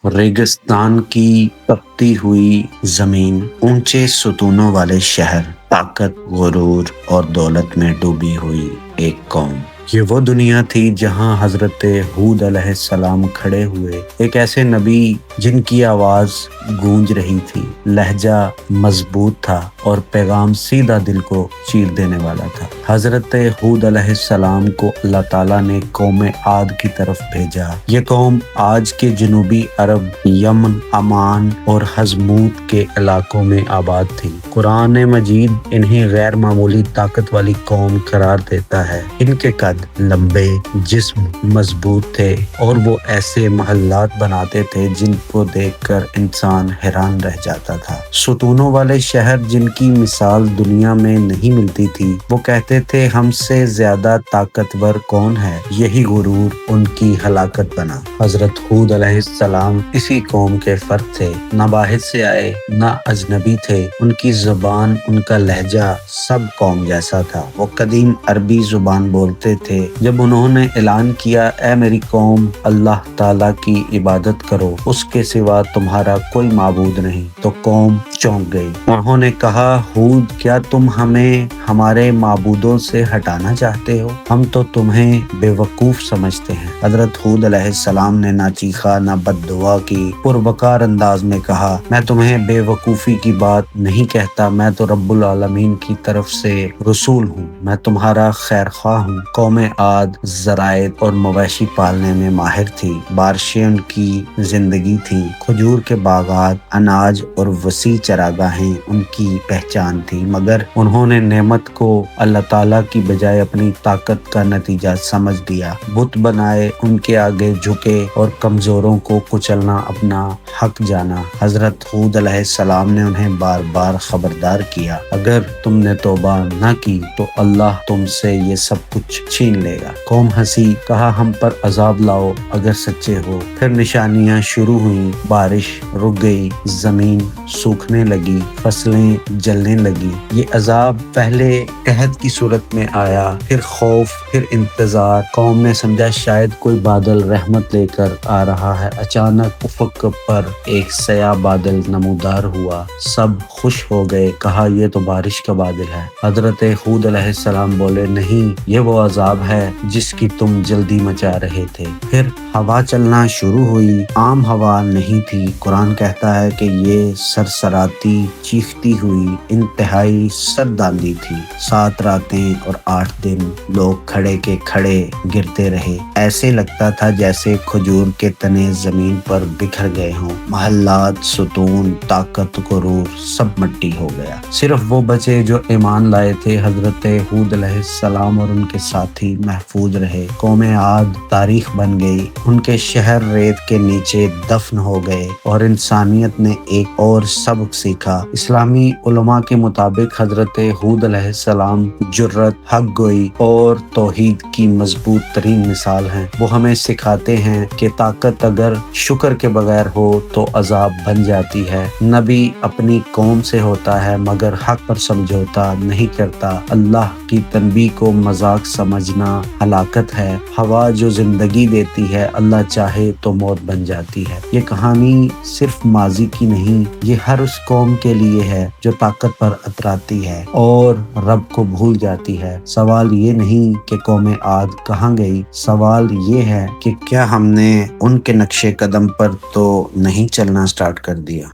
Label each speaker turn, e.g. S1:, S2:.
S1: रेगिस्तान की तपती हुई जमीन, ऊंचे सुतूनों वाले शहर, ताकत, गुरूर और दौलत में डूबी हुई एक कौम। ये वो दुनिया थी जहां हजरत हूद अलैहिस्सलाम खड़े हुए, एक ऐसे नबी जिनकी आवाज गूंज रही थी, लहजा मजबूत था और पैगाम सीधा दिल को चीर देने वाला था। हजरत हूद अलैहिस्सलाम को अल्लाह ताला ने कौम आद की तरफ भेजा। ये कौम आज के जनूबी अरब, यमन, अमान और हजमूत के इलाकों में आबाद थी। कुरान मजीद इन्हें गैर मामूली ताकत वाली कौम करार देता है। इनके कद लंबे, जिस्म मजबूत थे और वो ऐसे महल्लात बनाते थे जिनको देखकर इंसान हैरान रह जाता था। सुतूनों वाले शहर जिनकी मिसाल दुनिया में नहीं मिलती थी, वो कहते थे हमसे ज्यादा ताकतवर कौन है। यही गुरूर उनकी हलाकत बना। हजरत हूद अलैहिस्सलाम इसी कौम के फर्द थे, ना बाहर से आए ना अजनबी थे। उनकी जुबान, उनका लहजा सब कौम जैसा था। वो कदीम अरबी जुबान बोलते थे। जब उन्होंने ऐलान किया, ऐ मेरी कौम, अल्लाह ताला की इबादत करो, उसके सिवा तुम्हारा कोई माबूद नहीं, तो कौम चौंक गई। उन्होंने कहा, हूद, क्या तुम हमें हमारे माबूदों से हटाना चाहते हो? हम तो तुम्हें बेवकूफ समझते हैं। हजरत हूद अलैहिस्सलाम ने ना चीखा ना बद्दुआ की, पुरवकार अंदाज में कहा, मैं तुम्हें बेवकूफी की बात नहीं कहता, मैं तो रब्बुल आलमीन की तरफ से रसूल हूँ, मैं तुम्हारा खैर ख्वाह हूँ। कौम आद ज़राइत और मवेशी पालने में माहिर थी। बारिशें उनकी जिंदगी थी। खजूर के बागात, अनाज और वसी चरागाहें उनकी पहचान थी। मगर उन्होंने नेमत को अल्लाह ताला की बजाय अपनी ताकत का नतीजा समझ लिया। बुत बनाए, उनके आगे झुके और कमजोरों को कुचलना अपना हक जाना। हजरत हूद अलैहिस्सलाम ने उन्हें बार बार खबरदार किया, अगर तुमने तौबा न की तो अल्लाह तुमसे ये सब कुछ छीन लेगा। कौम हंसी, कहा, हम पर अजाब लाओ अगर सच्चे हो। फिर निशानियां शुरू हुई। बारिश रुक गई, जमीन सूखने लगी, फसलें जलने लगी। ये अजाब पहले कहत की सूरत में आया, फिर खौफ, फिर इंतजार। कौम ने समझा शायद कोई बादल रहमत लेकर आ रहा है। अचानक उफक पर एक सया बादल नमूदार हुआ। सब खुश हो गए, कहा, ये तो बारिश का बादल है। हजरत हूद अलैहिस्सलाम बोले, नहीं, ये वो अजाब है जिसकी तुम जल्दी मचा रहे थे। फिर हवा चलना शुरू हुई। आम हवा नहीं थी। कुरान कहता है कि ये सरसराती, चीखती हुई, इंतहाई सर्द आंधी थी। 7 रातें और 8 दिन लोग खड़े के खड़े गिरते रहे। ऐसे लगता था जैसे खजूर के तने जमीन पर बिखर गए हों। महल्लात, सुतून, ताकत, गुरूर सब मिट्टी हो गया। सिर्फ वो बचे जो ईमान लाए थे। हजरत हूद अलैहिस्सलाम और उनके साथी महफूज रहे। कौम आद तारीख बन गई। उनके शहर रेत के नीचे दफन हो गए और इंसानियत ने एक और सबक सीखा। इस्लामी उलमा के मुताबिक हजरत हूद अलैहिस्सलाम जुर्रत, हक गोई और तौहीद की मजबूत तरीन मिसाल हैं। वो हमें सिखाते हैं कि ताकत अगर शुक्र के बगैर हो तो अजाब बन जाती है। नबी अपनी कौम से होता है मगर हक पर समझौता नहीं करता। अल्लाह की तनबीह को मजाक समझना हलाकत है। हवा जो जिंदगी देती है, अल्लाह चाहे तो मौत बन जाती है। ये कहानी सिर्फ माजी की नहीं, ये हर उस कौम के लिए है जो ताकत पर अतराती है और रब को भूल जाती है। सवाल ये नहीं कि कौम आद कहाँ गई, सवाल ये है कि क्या हमने उनके नक्शे कदम पर तो नहीं चलना स्टार्ट कर दिया।